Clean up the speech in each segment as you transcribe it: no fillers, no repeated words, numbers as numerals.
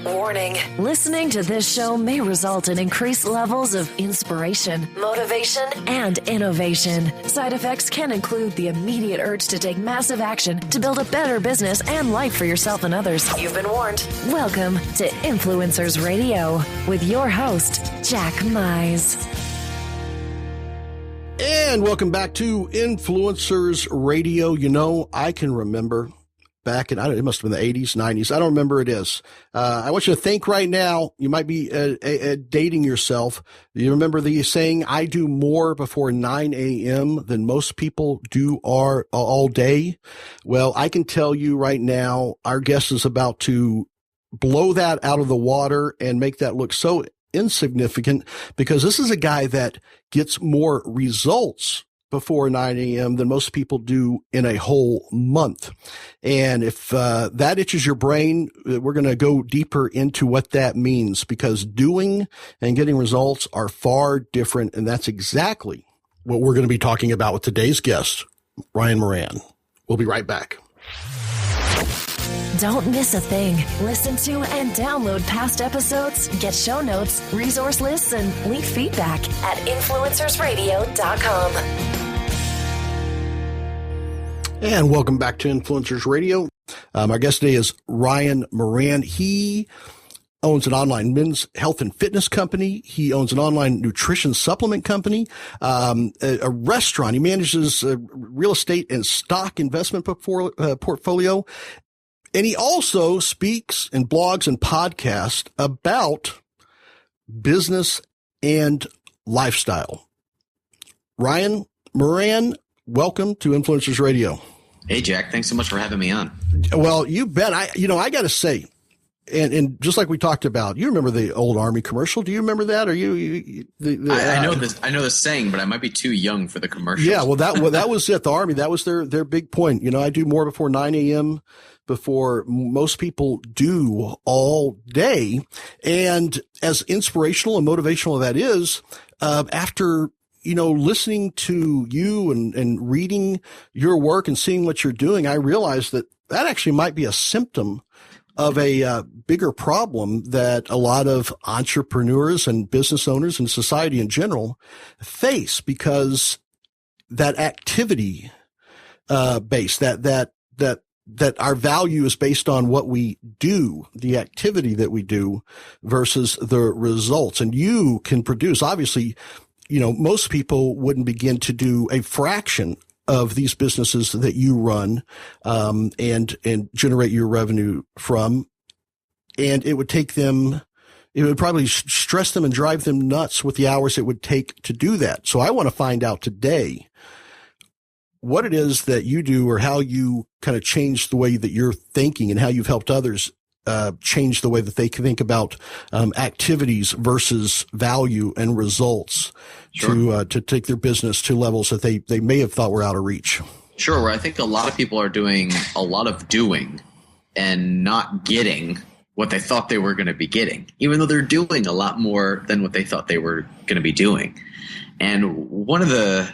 Warning. Listening to this show may result in increased levels of inspiration, motivation, and innovation. Side effects can include the immediate urge to take massive action to build a better business and life for yourself and others. You've been warned. Welcome to Influencers Radio with your host, Jack Mize. And welcome back to Influencers Radio. You know, I can remember back in, it must have been the 80s, 90s. I don't remember it is. I want you to think right now. You might be dating yourself. You remember the saying, I do more before 9 a.m. than most people do all day? Well, I can tell you right now, our guest is about to blow that out of the water and make that look so insignificant, because this is a guy that gets more results before 9 a.m. than most people do in a whole month. And if that itches your brain, we're going to go deeper into what that means, because doing and getting results are far different. And that's exactly what we're going to be talking about with today's guest, Ryan Moran. We'll be right back. Don't miss a thing. Listen to and download past episodes, get show notes, resource lists, and leave feedback at influencersradio.com. And welcome back to Influencers Radio. Our guest today is Ryan Moran. He owns an online men's health and fitness company. He owns an online nutrition supplement company, a restaurant. He manages a real estate and stock investment portfolio. And he also speaks and blogs and podcasts about business and lifestyle. Ryan Moran, welcome to Influencers Radio. Hey, Jack. Thanks so much for having me on. Well, you bet. I got to say, and just like we talked about, you remember the old Army commercial? Do you remember that? Or I know this. I know the saying, but I might be too young for the commercial. Yeah, well, that was it. The Army, that was their big point. You know, I do more before 9 a.m. before most people do all day. And as inspirational and motivational that is, after, listening to you and reading your work and seeing what you're doing, I realized that actually might be a symptom of a bigger problem that a lot of entrepreneurs and business owners and society in general face, because that activity base, that our value is based on what we do, the activity that we do versus the results. And you can produce, obviously, most people wouldn't begin to do a fraction of these businesses that you run, and generate your revenue from. And it would take them, it would probably stress them and drive them nuts with the hours it would take to do that. So I want to find out today what it is that you do, or how you kind of change the way that you're thinking and how you've helped others change the way that they think about activities versus value and results. Sure. To take their business to levels that they may have thought were out of reach. Sure. Where I think a lot of people are doing a lot of doing and not getting what they thought they were going to be getting, even though they're doing a lot more than what they thought they were going to be doing. And one of the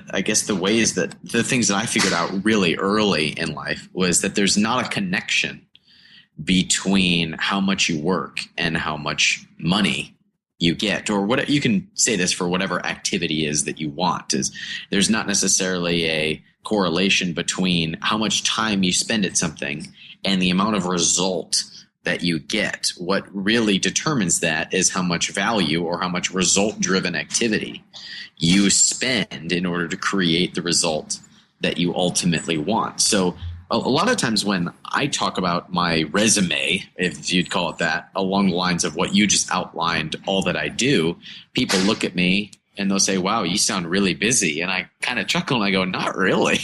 ways that the things that I figured out really early in life was that there's not a connection between how much you work and how much money you get, or what you can say this for whatever activity is that you want. Is there's not necessarily a correlation between how much time you spend at something and the amount of result that you get. What really determines that is how much value or how much result-driven activity you spend in order to create the result that you ultimately want. So a lot of times when I talk about my resume, if you'd call it that, along the lines of what you just outlined, all that I do, people look at me and they'll say, wow, you sound really busy. And I kind of chuckle and I go, not really.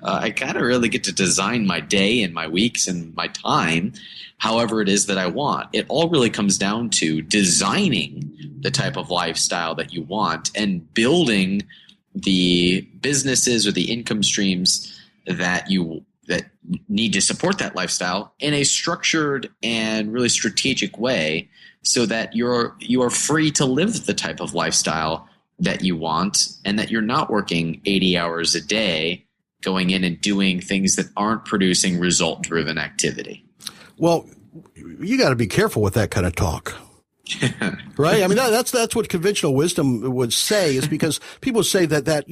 I kind of really get to design my day and my weeks and my time however it is that I want. It all really comes down to designing the type of lifestyle that you want and building the businesses or the income streams that need to support that lifestyle in a structured and really strategic way, so that you are free to live the type of lifestyle that you want, and that you're not working 80 hours a day going in and doing things that aren't producing result-driven activity. Well, you got to be careful with that kind of talk. Right? I mean, that's what conventional wisdom would say, is because people say that,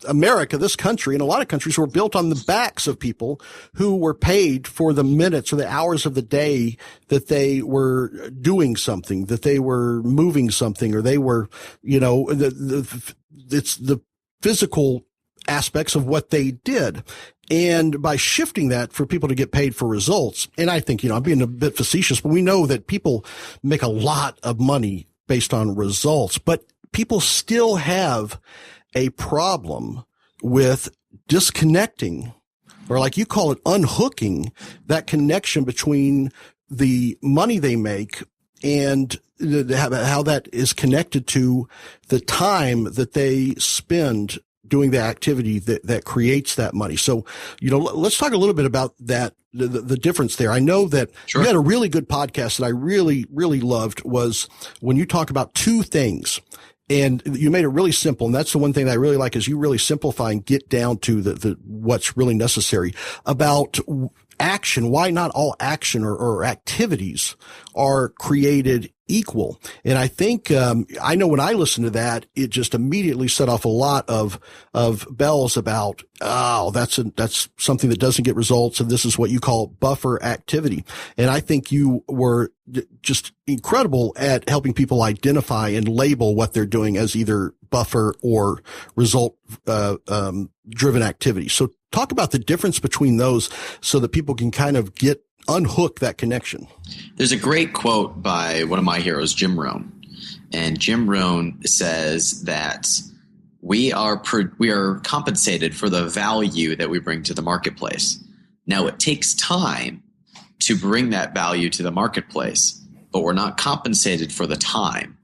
America, this country, and a lot of countries were built on the backs of people who were paid for the minutes or the hours of the day that they were doing something, that they were moving something, or they were, it's the physical aspects of what they did. And by shifting that for people to get paid for results, and I think, I'm being a bit facetious, but we know that people make a lot of money based on results, but people still have a problem with disconnecting, or like you call it, unhooking that connection between the money they make and how that is connected to the time that they spend doing the activity that creates that money. So, let's talk a little bit about that, the difference there. I know that Sure. You had a really good podcast that I really, really loved, was when you talk about two things. And you made it really simple. And that's the one thing that I really like, is you really simplify and get down to the what's really necessary about action. Why not all action or activities are created equal? And I think, I know when I listened to that, it just immediately set off a lot of bells about, that's something that doesn't get results. And this is what you call buffer activity. And I think you were just incredible at helping people identify and label what they're doing as either buffer or result, driven activity. So talk about the difference between those so that people can kind of unhook that connection. There's a great quote by one of my heroes, Jim Rohn. And Jim Rohn says that we are compensated for the value that we bring to the marketplace. Now, it takes time to bring that value to the marketplace, but we're not compensated for the time.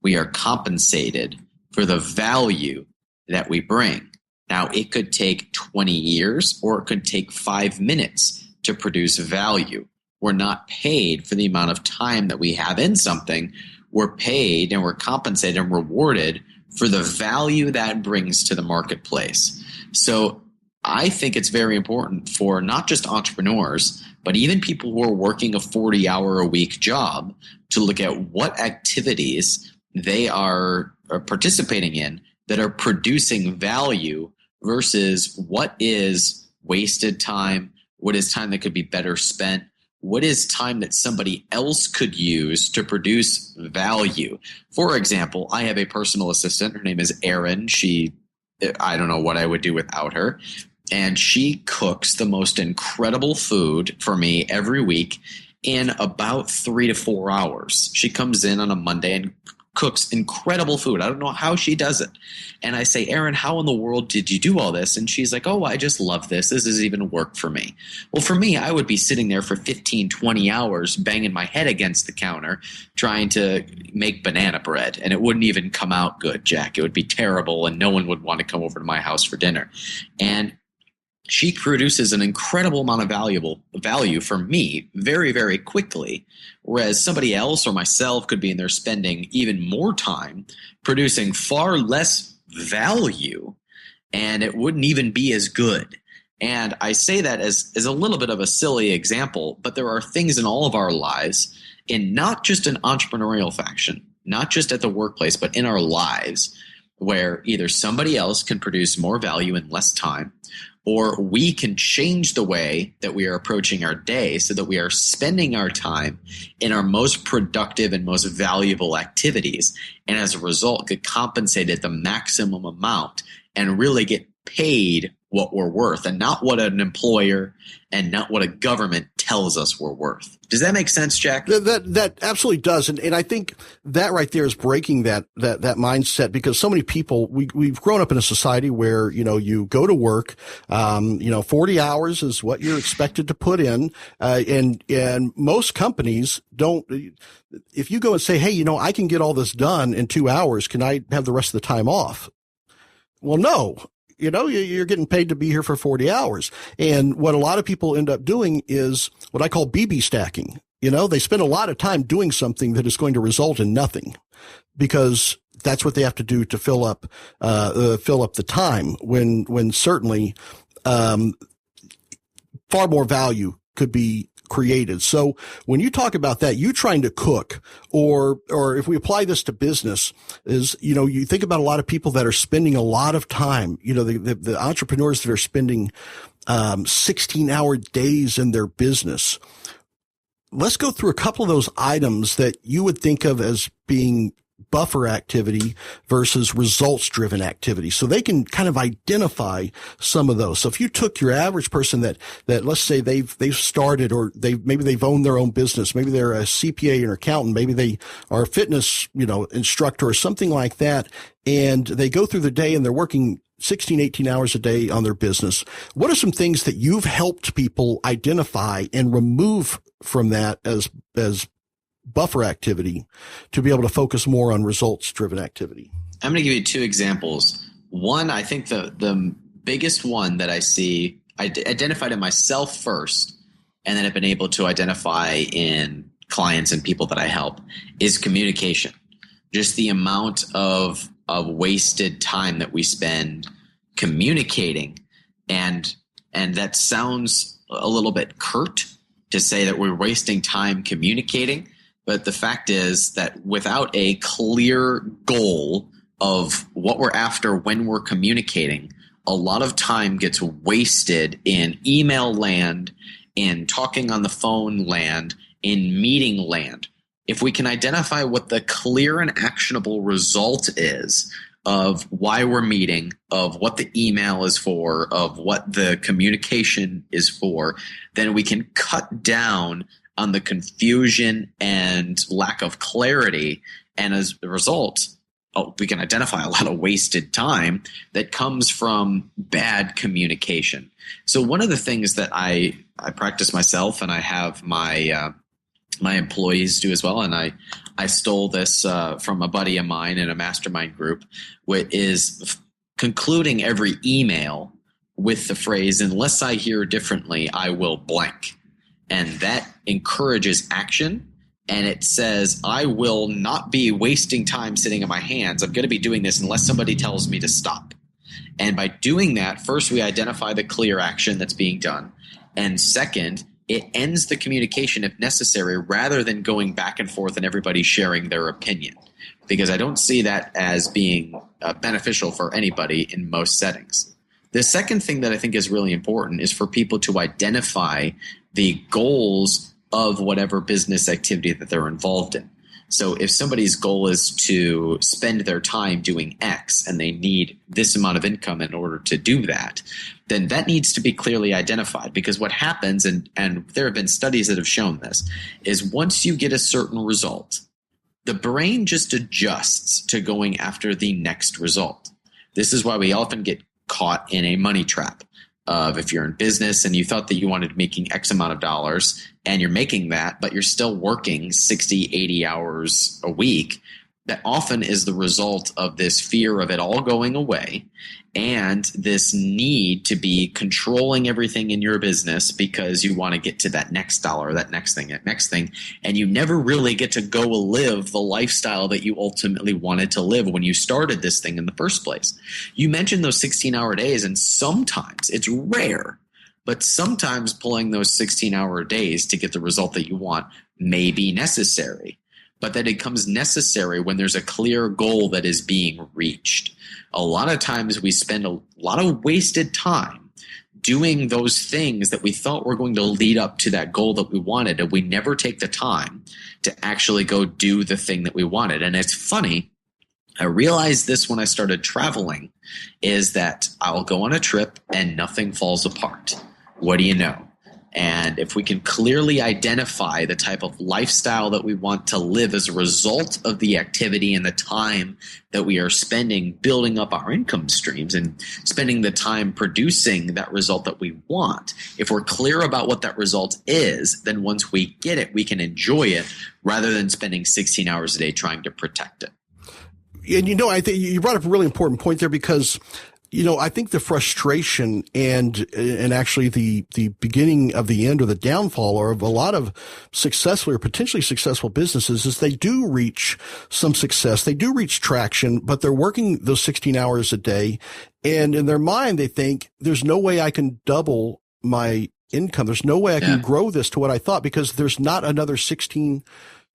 We are compensated for the value that we bring. Now, it could take 20 years or it could take 5 minutes to produce value. We're not paid for the amount of time that we have in something. We're paid and we're compensated and rewarded for the value that brings to the marketplace. So I think it's very important for not just entrepreneurs, but even people who are working a 40-hour-a-week job to look at what activities they are participating in that are producing value versus what is wasted time, what is time that could be better spent, what is time that somebody else could use to produce value. For example, I have a personal assistant. Her name is Erin. I don't know what I would do without her. And she cooks the most incredible food for me every week in about 3 to 4 hours. She comes in on a Monday and cooks incredible food. I don't know how she does it. And I say, Erin, how in the world did you do all this? And she's like, I just love this. This is even work for me. Well, for me, I would be sitting there for 15, 20 hours banging my head against the counter trying to make banana bread. And it wouldn't even come out good, Jack. It would be terrible and no one would want to come over to my house for dinner. And she produces an incredible amount of value for me very, very quickly, whereas somebody else or myself could be in there spending even more time producing far less value, and it wouldn't even be as good. And I say that as a little bit of a silly example, but there are things in all of our lives, in not just an entrepreneurial fashion, not just at the workplace, but in our lives, where either somebody else can produce more value in less time, or we can change the way that we are approaching our day so that we are spending our time in our most productive and most valuable activities. And as a result, get compensated the maximum amount and really get paid what we're worth, and not what an employer and not what a government tells us we're worth. Does that make sense, Jack? That absolutely does. And I think that right there is breaking that mindset, because so many people, we've grown up in a society where, you go to work, 40 hours is what you're expected to put in. And most companies don't, if you go and say, hey, I can get all this done in 2 hours, can I have the rest of the time off? Well, no. You're getting paid to be here for 40 hours. And what a lot of people end up doing is what I call BB stacking. They spend a lot of time doing something that is going to result in nothing, because that's what they have to do to fill up the time, when certainly, far more value could be created. So when you talk about that, you trying to cook, or if we apply this to business, is, you think about a lot of people that are spending a lot of time, the entrepreneurs that are spending 16-hour days in their business. Let's go through a couple of those items that you would think of as being buffer activity versus results-driven activity. So they can kind of identify some of those. So if you took your average person that let's say they've started, or maybe they've owned their own business, maybe they're a CPA or accountant, maybe they are a fitness, instructor or something like that, and they go through the day and they're working 16, 18 hours a day on their business. What are some things that you've helped people identify and remove from that as buffer activity to be able to focus more on results-driven activity? I'm going to give you two examples. One, I think the biggest one that I see, I identified in myself first, and then I've been able to identify in clients and people that I help, is communication. Just the amount of wasted time that we spend communicating. And that sounds a little bit curt to say that we're wasting time communicating. But the fact is that without a clear goal of what we're after when we're communicating, a lot of time gets wasted in email land, in talking on the phone land, in meeting land. If we can identify what the clear and actionable result is of why we're meeting, of what the email is for, of what the communication is for, then we can cut down on the confusion and lack of clarity. And as a result, we can identify a lot of wasted time that comes from bad communication. So one of the things that I practice myself, and I have my employees do as well, and I stole this from a buddy of mine in a mastermind group, which is concluding every email with the phrase, "Unless I hear differently, I will blank." And that encourages action. And it says, I will not be wasting time sitting on my hands. I'm going to be doing this unless somebody tells me to stop. And by doing that, first, we identify the clear action that's being done. And second, it ends the communication if necessary, rather than going back and forth and everybody sharing their opinion. Because I don't see that as being beneficial for anybody in most settings. The second thing that I think is really important is for people to identify the goals of whatever business activity that they're involved in. So if somebody's goal is to spend their time doing X and they need this amount of income in order to do that, then that needs to be clearly identified. Because what happens, and there have been studies that have shown this, is once you get a certain result, the brain just adjusts to going after the next result. This is why we often get caught in a money trap of, if you're in business and you thought that you wanted making X amount of dollars and you're making that, but you're still working 60, 80 hours a week, that often is the result of this fear of it all going away and this need to be controlling everything in your business because you want to get to that next dollar, that next thing, and you never really get to go live the lifestyle that you ultimately wanted to live when you started this thing in the first place. You mentioned those 16-hour days, and sometimes, it's rare, but sometimes pulling those 16-hour days to get the result that you want may be necessary. But that it becomes necessary when there's a clear goal that is being reached. A lot of times we spend a lot of wasted time doing those things that we thought were going to lead up to that goal that we wanted, and we never take the time to actually go do the thing that we wanted. And it's funny, I realized this when I started traveling, is that I'll go on a trip and nothing falls apart. What do you know? And if we can clearly identify the type of lifestyle that we want to live as a result of the activity and the time that we are spending building up our income streams and spending the time producing that result that we want, if we're clear about what that result is, then once we get it, we can enjoy it rather than spending 16 hours a day trying to protect it. And I think you brought up a really important point there, because I think the frustration and actually the beginning of the end or the downfall of a lot of successful or potentially successful businesses is they do reach some success. They do reach traction, but they're working those 16 hours a day. And in their mind, they think there's no way I can double my income. There's no way I can grow this to what I thought because there's not another 16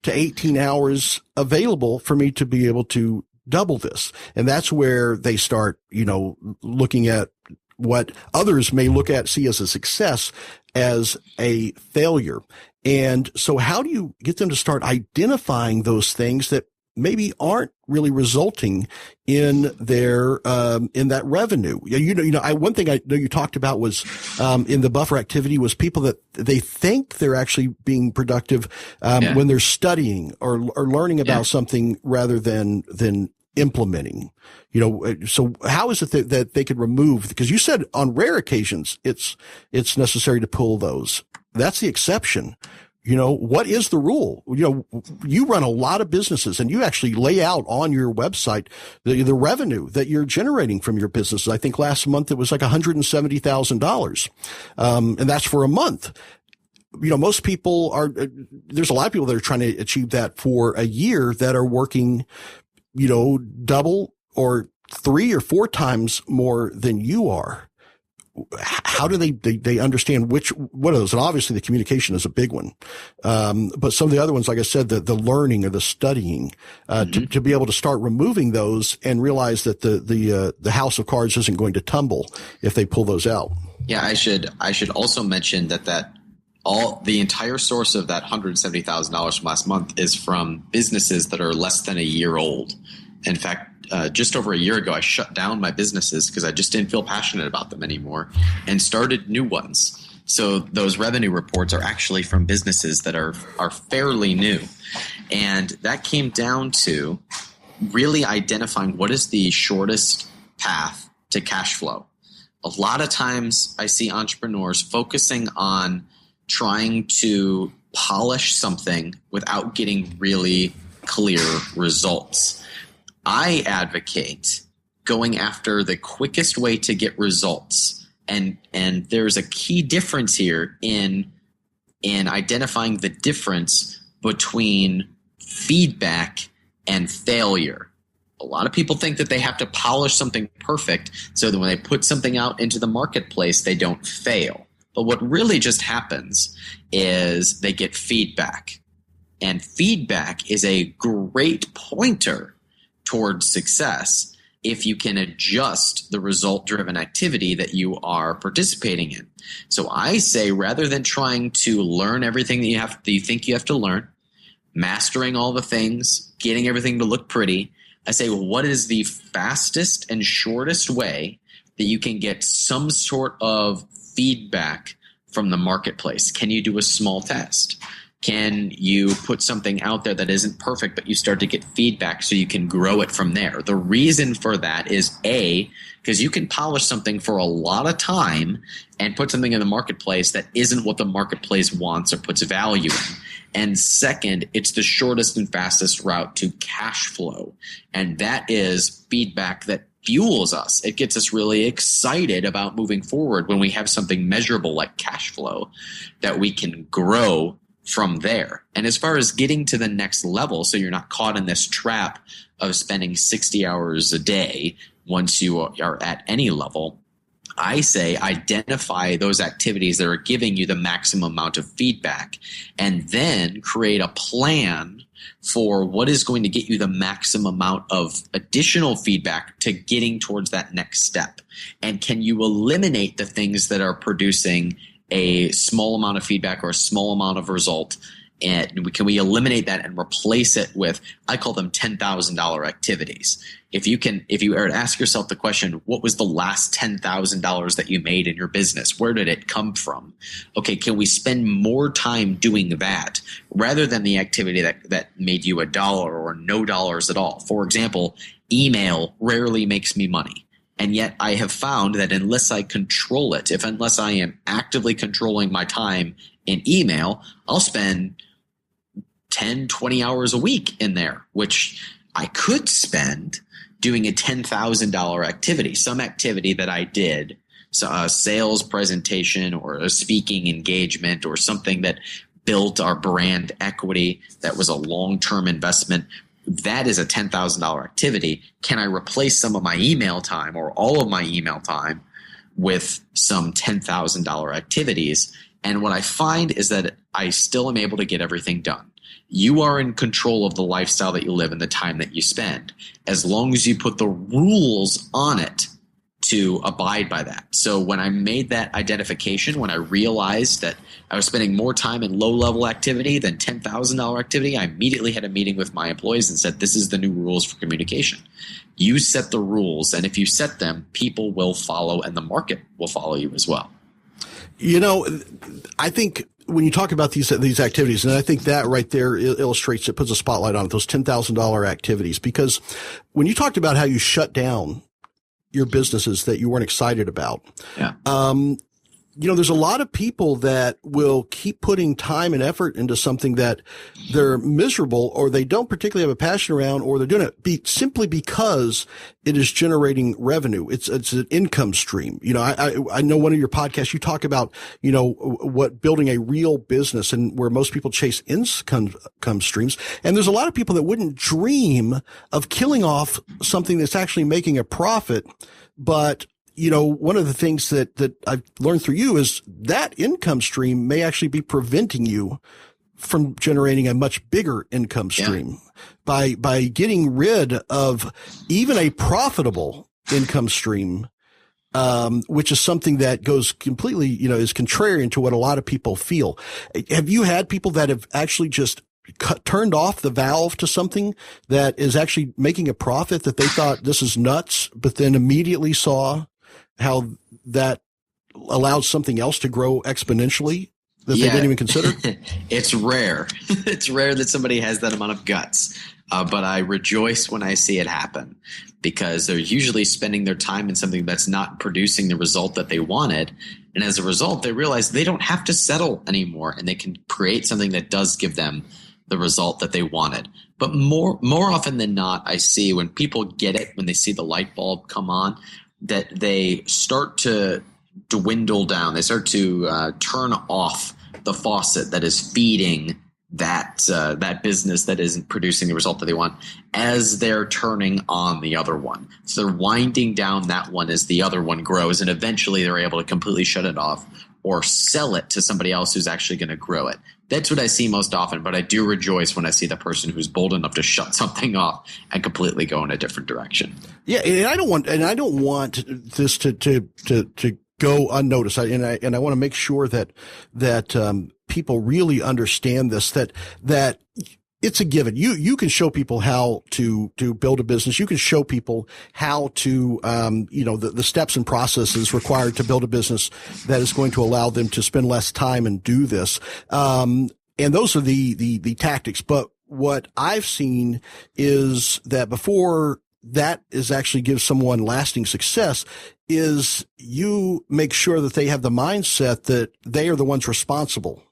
to 18 hours available for me to be able to double this. And that's where they start, looking at what others may see as a success as a failure. And so how do you get them to start identifying those things that maybe aren't really resulting in their, in that revenue? One thing I know you talked about was, in the buffer activity was people that they think they're actually being productive, when they're studying or learning about something rather than implementing, so how is it that they could remove, because you said on rare occasions it's necessary to pull those. That's the exception. What is the rule? You run a lot of businesses and you actually lay out on your website the revenue that you're generating from your businesses. I think last month it was like $170,000. And that's for a month. Most people there's a lot of people that are trying to achieve that for a year that are working, double or 3 or 4 times more than you are. How do they understand what are those? And obviously the communication is a big one. But some of the other ones, like I said, the learning or the studying, to be able to start removing those and realize that the house of cards isn't going to tumble if they pull those out. Yeah. I should also mention that the entire source of that $170,000 from last month is from businesses that are less than a year old. In fact, just over a year ago, I shut down my businesses because I just didn't feel passionate about them anymore and started new ones. So those revenue reports are actually from businesses that are fairly new. And that came down to really identifying what is the shortest path to cash flow. A lot of times I see entrepreneurs focusing on trying to polish something without getting really clear results. I advocate going after the quickest way to get results. And there's a key difference here in identifying the difference between feedback and failure. A lot of people think that they have to polish something perfect so that when they put something out into the marketplace, they don't fail. But what really just happens is they get feedback. And feedback is a great pointer towards success if you can adjust the result-driven activity that you are participating in. So I say rather than trying to learn everything that you think you have to learn, mastering all the things, getting everything to look pretty, I say, well, what is the fastest and shortest way that you can get some sort of feedback from the marketplace? Can you do a small test? Can you put something out there that isn't perfect, but you start to get feedback so you can grow it from there? The reason for that is because you can polish something for a lot of time and put something in the marketplace that isn't what the marketplace wants or puts value in. And second, it's the shortest and fastest route to cash flow. And that is feedback that fuels us. It gets us really excited about moving forward when we have something measurable like cash flow that we can grow from there. And as far as getting to the next level, so you're not caught in this trap of spending 60 hours a day once you are at any level, I say identify those activities that are giving you the maximum amount of feedback and then create a plan for what is going to get you the maximum amount of additional feedback to getting towards that next step. And can you eliminate the things that are producing a small amount of feedback or a small amount of result? And can we eliminate that and replace it with, I call them $10,000 activities. If you were to ask yourself the question, what was the last $10,000 that you made in your business? Where did it come from? Okay, can we spend more time doing that rather than the activity that made you $1 or no dollars at all? For example, email rarely makes me money. And yet I have found that unless I control it, unless I am actively controlling my time in email, I'll spend 10, 20 hours a week in there, which I could spend doing a $10,000 activity, some activity that I did, so a sales presentation or a speaking engagement or something that built our brand equity that was a long-term investment. That is a $10,000 activity. Can I replace some of my email time or all of my email time with some $10,000 activities. And what I find is that I still am able to get everything done. You are in control of the lifestyle that you live and the time that you spend, as long as you put the rules on it to abide by that. So when I made that identification, when I realized that I was spending more time in low-level activity than $10,000 activity, I immediately had a meeting with my employees and said, this is the new rules for communication. You set the rules, and if you set them, people will follow, and the market will follow you as well. You know, I think when you talk about these activities, and I think that right there illustrates, it puts a spotlight on it, those $10,000 activities, because when you talked about how you shut down your businesses that you weren't excited about. Yeah. You know, there's a lot of people that will keep putting time and effort into something that they're miserable or they don't particularly have a passion around, or they're doing it simply because it is generating revenue. It's an income stream. You know, I know one of your podcasts, you talk about, you know, what building a real business and where most people chase income streams. And there's a lot of people that wouldn't dream of killing off something that's actually making a profit. But you know, one of the things that I've learned through you is that income stream may actually be preventing you from generating a much bigger income stream by getting rid of even a profitable income stream, which is something that goes completely, you know, is contrarian to what a lot of people feel. Have you had people that have actually just turned off the valve to something that is actually making a profit that they thought this is nuts, but then immediately saw how that allowed something else to grow exponentially that they didn't even consider? It's rare. It's rare that somebody has that amount of guts. But I rejoice when I see it happen, because they're usually spending their time in something that's not producing the result that they wanted. And as a result, they realize they don't have to settle anymore, and they can create something that does give them the result that they wanted. But more often than not, I see when people get it, when they see the light bulb come on, that they start to dwindle down. They start to turn off the faucet that is feeding that business that isn't producing the result that they want, as they're turning on the other one. So they're winding down that one as the other one grows, and eventually they're able to completely shut it off or sell it to somebody else who's actually going to grow it. That's what I see most often, but I do rejoice when I see the person who's bold enough to shut something off and completely go in a different direction. Yeah, and I don't want this to go unnoticed. I want to make sure that people really understand this, that it's a given. You can show people how to build a business. You can show people how to, the steps and processes required to build a business that is going to allow them to spend less time and do this. And those are the tactics. But what I've seen is that before that is actually gives someone lasting success is you make sure that they have the mindset that they are the ones responsible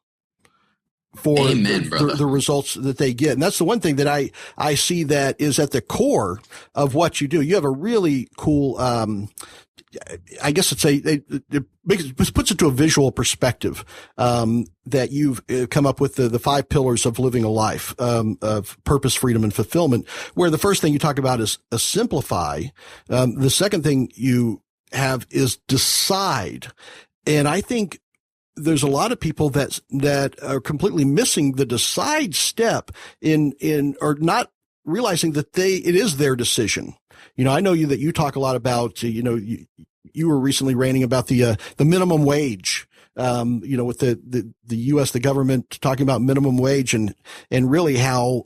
for the results that they get. And that's the one thing that I see that is at the core of what you do. You have a really cool, I guess it puts it to a visual perspective, that you've come up with the 5 pillars of living a life, of purpose, freedom, and fulfillment, where the first thing you talk about is simplify. The second thing you have is decide. And I think there's a lot of people that are completely missing the decide step or not realizing that it is their decision. You know, I know that you talk a lot about, you were recently ranting about the minimum wage, with the U.S., the government talking about minimum wage and really how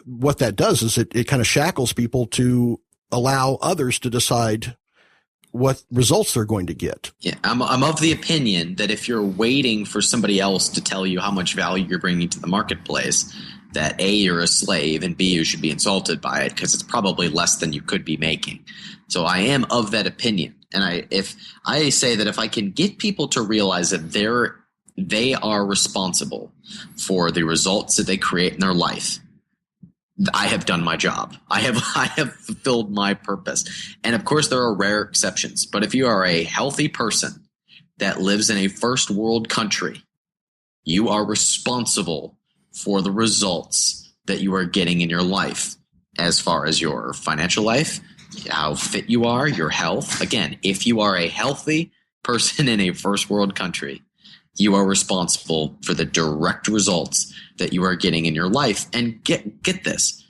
what that does is it kind of shackles people to allow others to decide what results they're going to get. Yeah, I'm of the opinion that if you're waiting for somebody else to tell you how much value you're bringing to the marketplace, that A, you're a slave, and B, you should be insulted by it because it's probably less than you could be making. So I am of that opinion. And if I say that if I can get people to realize that they are responsible for the results that they create in their life, I have done my job. I have fulfilled my purpose. And of course, there are rare exceptions. But if you are a healthy person that lives in a first world country, you are responsible for the results that you are getting in your life, as far as your financial life, how fit you are, your health. Again, if you are a healthy, person in a first world country, you are responsible for the direct results that you are getting in your life. And get this,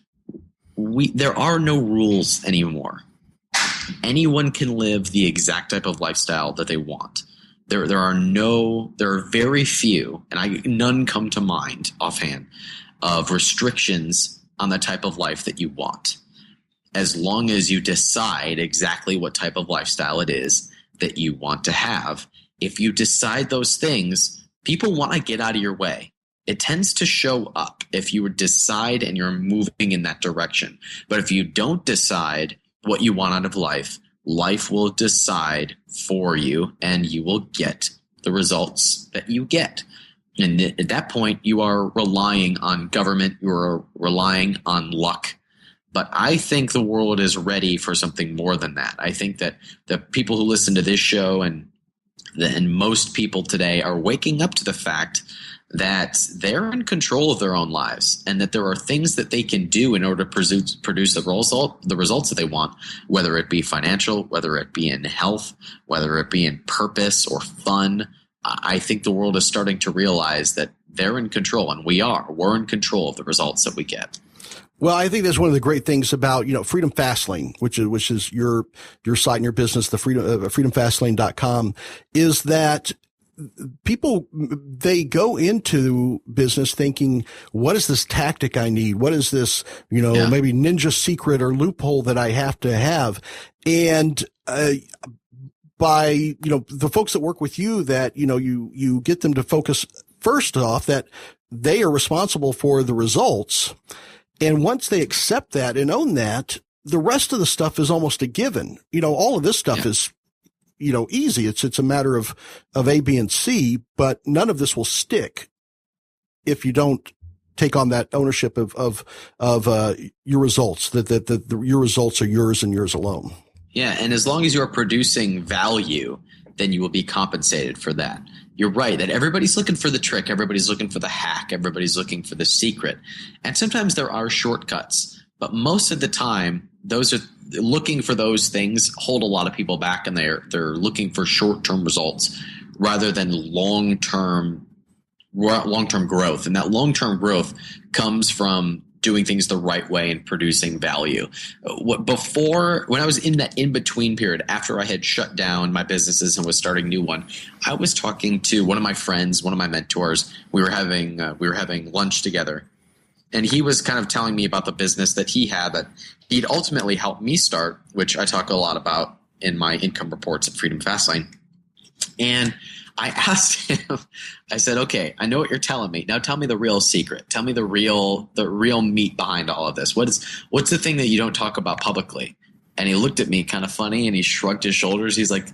there are no rules anymore. Anyone can live the exact type of lifestyle that they want. There are very few, and none come to mind offhand, of restrictions on the type of life that you want. As long as you decide exactly what type of lifestyle it is that you want to have, if you decide those things, people want to get out of your way. It tends to show up if you decide and you're moving in that direction. But if you don't decide what you want out of life, life will decide for you and you will get the results that you get. And at that point, you are relying on government, you are relying on luck. But I think the world is ready for something more than that. I think that the people who listen to this show and most people today are waking up to the fact that they're in control of their own lives and that there are things that they can do in order to produce the results that they want, whether it be financial, whether it be in health, whether it be in purpose or fun. I think the world is starting to realize that they're in control, and we're in control of the results that we get. Well, I think that's one of the great things about, Freedom Fastlane, which is your site and your business, the freedomfastlane.com, is that people, they go into business thinking, what is this tactic I need? What is this, maybe ninja secret or loophole that I have to have? And, by, the folks that work with you, that, you get them to focus first off that they are responsible for the results. And once they accept that and own that, the rest of the stuff is almost a given. All of this stuff is, easy. It's a matter of A, B, and C, but none of this will stick if you don't take on that ownership of your results, that your results are yours and yours alone. Yeah. And as long as you're producing value, then you will be compensated for that. You're right that everybody's looking for the trick. Everybody's looking for the hack. Everybody's looking for the secret. And sometimes there are shortcuts, but most of the time, those are looking for those things hold a lot of people back, and they're looking for short-term results rather than long-term growth. And that long-term growth comes from doing things the right way and producing value. When I was in that in-between period, after I had shut down my businesses and was starting a new one, I was talking to one of my friends, one of my mentors. We were having lunch together, and he was kind of telling me about the business that he had that he'd ultimately helped me start, which I talk a lot about in my income reports at Freedom Fastlane. And I asked him, I said, okay, I know what you're telling me. Now tell me the real secret. Tell me the real meat behind all of this. What's the thing that you don't talk about publicly? And he looked at me kind of funny and he shrugged his shoulders. He's like,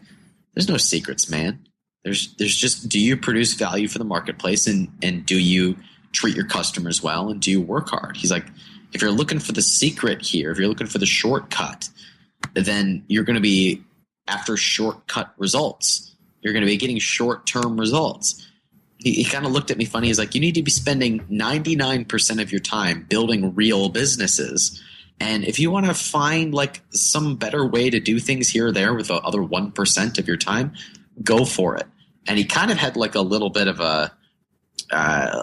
there's no secrets, man. There's just, do you produce value for the marketplace and do you treat your customers well and do you work hard? He's like, if you're looking for the secret here, if you're looking for the shortcut, then you're going to be after shortcut results. You're going to be getting short-term results. He kind of looked at me funny. He's like, you need to be spending 99% of your time building real businesses. And if you want to find like some better way to do things here or there with the other 1% of your time, go for it. And he kind of had like a little bit of a, I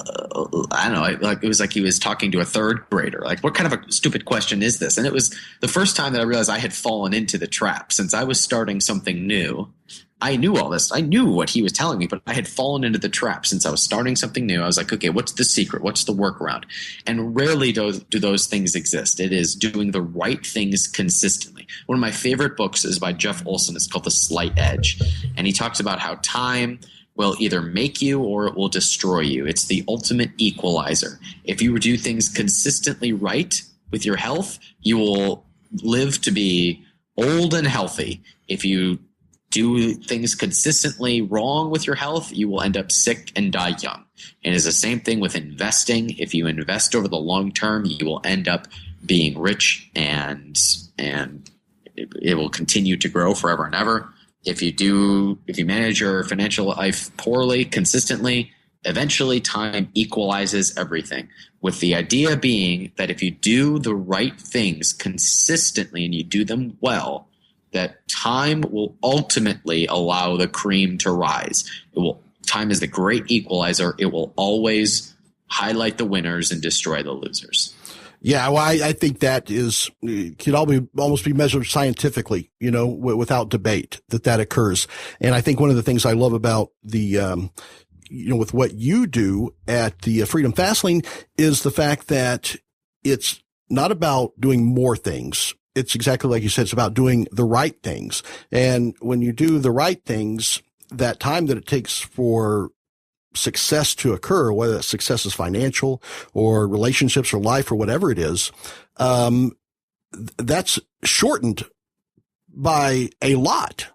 don't know, like it was like he was talking to a third grader. Like, what kind of a stupid question is this? And it was the first time that I realized I had fallen into the trap. Since I was starting something new, I knew all this. I knew what he was telling me, but I had fallen into the trap since I was starting something new. I was like, okay, what's the secret? What's the workaround? And rarely do those things exist. It is doing the right things consistently. One of my favorite books is by Jeff Olson. It's called The Slight Edge. And he talks about how time will either make you or it will destroy you. It's the ultimate equalizer. If you do things consistently right with your health, you will live to be old and healthy. If you do things consistently wrong with your health, you will end up sick and die young. And it's the same thing with investing. If you invest over the long term, you will end up being rich and it will continue to grow forever and ever. If you manage your financial life poorly, consistently, eventually time equalizes everything. With the idea being that if you do the right things consistently and you do them well, that time will ultimately allow the cream to rise. Time is the great equalizer. It will always highlight the winners and destroy the losers. Yeah, well, I think that could almost be measured scientifically, without debate that occurs. And I think one of the things I love about the, with what you do at the Freedom Fast Lane is the fact that it's not about doing more things. It's exactly like you said. It's about doing the right things. And when you do the right things, that time that it takes for success to occur, whether that success is financial or relationships or life or whatever it is, that's shortened by a lot.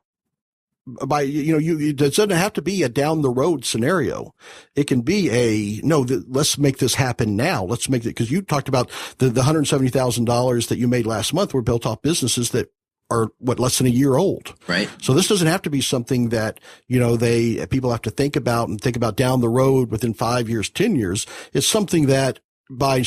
It doesn't have to be a down the road scenario. It can be let's make this happen now. Let's make it, because you talked about the $170,000 that you made last month were built off businesses that are less than a year old. Right. So this doesn't have to be something that, people have to think about down the road within 5 years, 10 years. It's something that by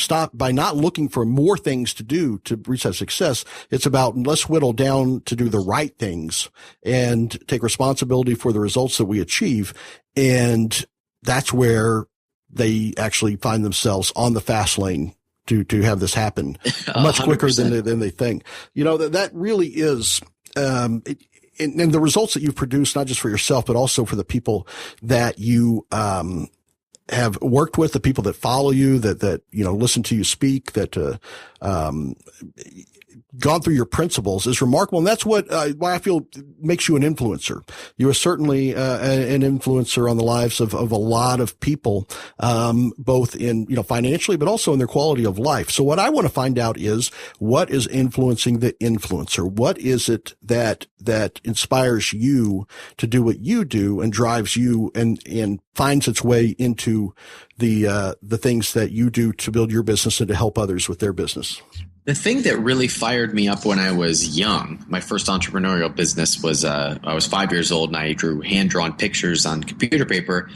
not looking for more things to do to reach that success, it's about let's whittle down to do the right things and take responsibility for the results that we achieve. And that's where they actually find themselves on the fast lane to have this happen much 100%. Quicker than they think. That really is, and the results that you've produced, not just for yourself, but also for the people that you, have worked with, the people that follow you, that listen to you speak, that, gone through your principles is remarkable. And that's why I feel makes you an influencer. You are certainly an influencer on the lives of a lot of people, both in, financially, but also in their quality of life. So what I want to find out is what is influencing the influencer? What is it that inspires you to do what you do and drives you and finds its way into the things that you do to build your business and to help others with their business? The thing that really fired me up when I was young, my first entrepreneurial business was I was 5 years old and I drew hand-drawn pictures on computer paper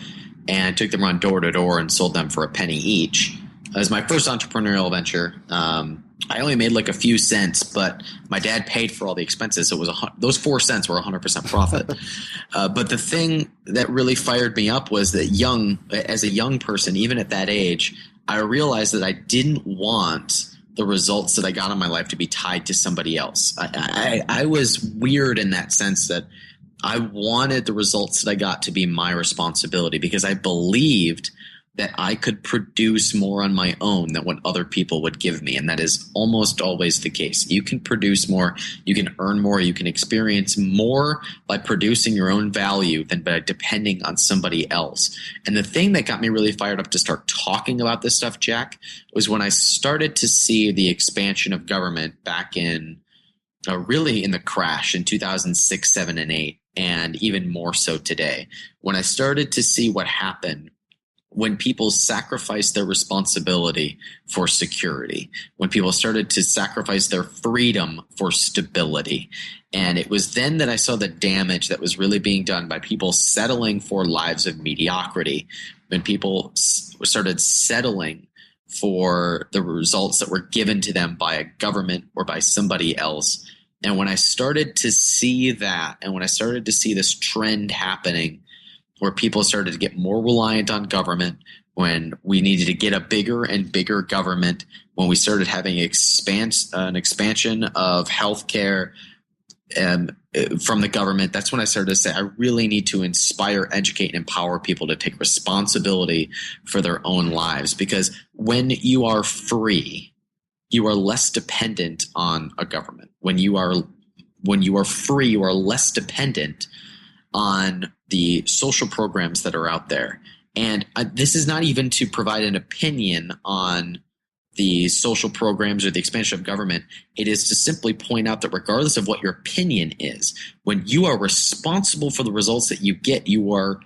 and took them around door to door and sold them for a penny each. It was my first entrepreneurial venture. I only made like a few cents, but my dad paid for all the expenses. So it was those 4 cents were 100% profit. But the thing that really fired me up was that as a young person, even at that age, I realized that I didn't want the results that I got in my life to be tied to somebody else. I was weird in that sense that I wanted the results that I got to be my responsibility because I believed that I could produce more on my own than what other people would give me. And that is almost always the case. You can produce more, you can earn more, you can experience more by producing your own value than by depending on somebody else. And the thing that got me really fired up to start talking about this stuff, Jack, was when I started to see the expansion of government back in really in the crash in 2006, 7, and 8, and even more so today. When I started to see what happened when people sacrificed their responsibility for security, when people started to sacrifice their freedom for stability. And it was then that I saw the damage that was really being done by people settling for lives of mediocrity, when people started settling for the results that were given to them by a government or by somebody else. And when I started to see that, and when I started to see this trend happening, where people started to get more reliant on government, when we needed to get a bigger and bigger government, when we started having an expansion of healthcare from the government, that's when I started to say, I really need to inspire, educate, and empower people to take responsibility for their own lives. Because when you are free, you are less dependent on a government. When you are free, you are less dependent on the social programs that are out there. And this is not even to provide an opinion on the social programs or the expansion of government. It is to simply point out that regardless of what your opinion is, when you are responsible for the results that you get, you are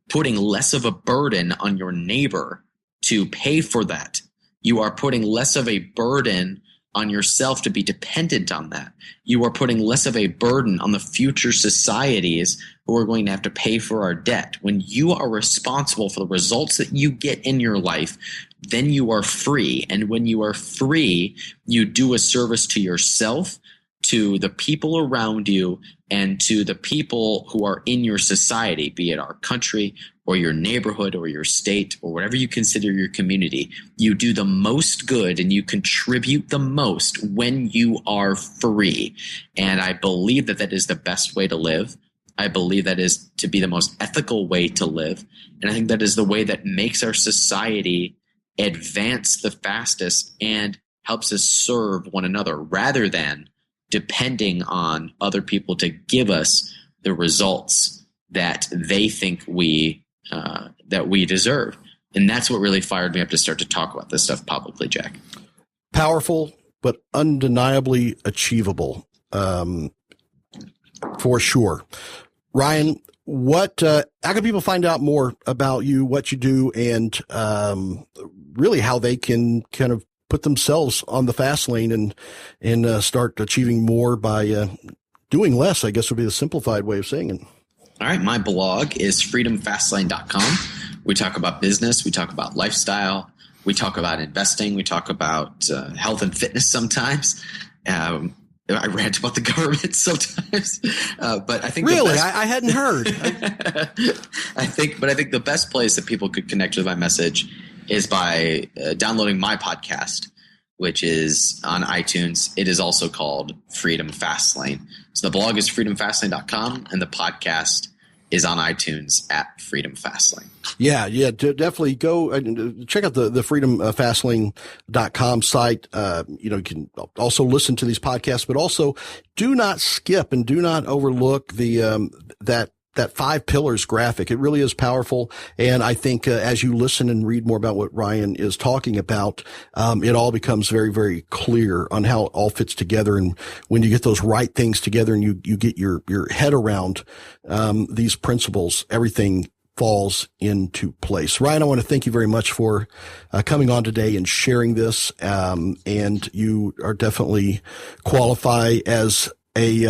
putting less of a burden on your neighbor to pay for that. You are putting less of a burden on yourself to be dependent on that. You are putting less of a burden on the future societies who are going to have to pay for our debt. When you are responsible for the results that you get in your life, then you are free. And when you are free, you do a service to yourself, to the people around you and to the people who are in your society, be it our country or your neighborhood or your state or whatever you consider your community, you do the most good and you contribute the most when you are free. And I believe that that is the best way to live. I believe that is to be the most ethical way to live. And I think that is the way that makes our society advance the fastest and helps us serve one another rather than depending on other people to give us the results that they think we deserve. And that's what really fired me up to start to talk about this stuff publicly, Jack. Powerful, but undeniably achievable, for sure. Ryan, how can people find out more about you, what you do, and really how they can kind of put themselves on the fast lane and start achieving more by doing less, I guess would be the simplified way of saying it. All right. My blog is freedomfastlane.com. We talk about business. We talk about lifestyle. We talk about investing. We talk about health and fitness sometimes. I rant about the government sometimes, but I think really, I hadn't heard. I think the best place that people could connect with my message is by downloading my podcast, which is on iTunes. It is also called Freedom Fastlane. So the blog is freedomfastlane.com, and the podcast is on iTunes at Freedom Fastlane. Yeah, definitely go and check out the freedomfastlane.com site. You can also listen to these podcasts, but also do not skip and do not overlook the that 5 pillars graphic. It really is powerful. And I think as you listen and read more about what Ryan is talking about, it all becomes very, very clear on how it all fits together. And when you get those right things together and you get your head around these principles, everything falls into place. Ryan, I want to thank you very much for coming on today and sharing this. And you are definitely qualify as a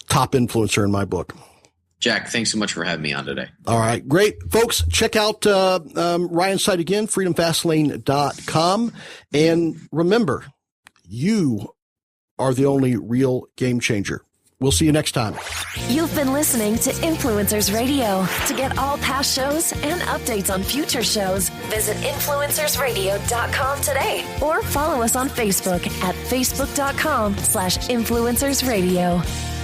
top influencer in my book. Jack, thanks so much for having me on today. All right. Great. Folks, check out Ryan's site again, freedomfastlane.com. And remember, you are the only real game changer. We'll see you next time. You've been listening to Influencers Radio. To get all past shows and updates on future shows, visit influencersradio.com today or follow us on Facebook at facebook.com/influencersradio.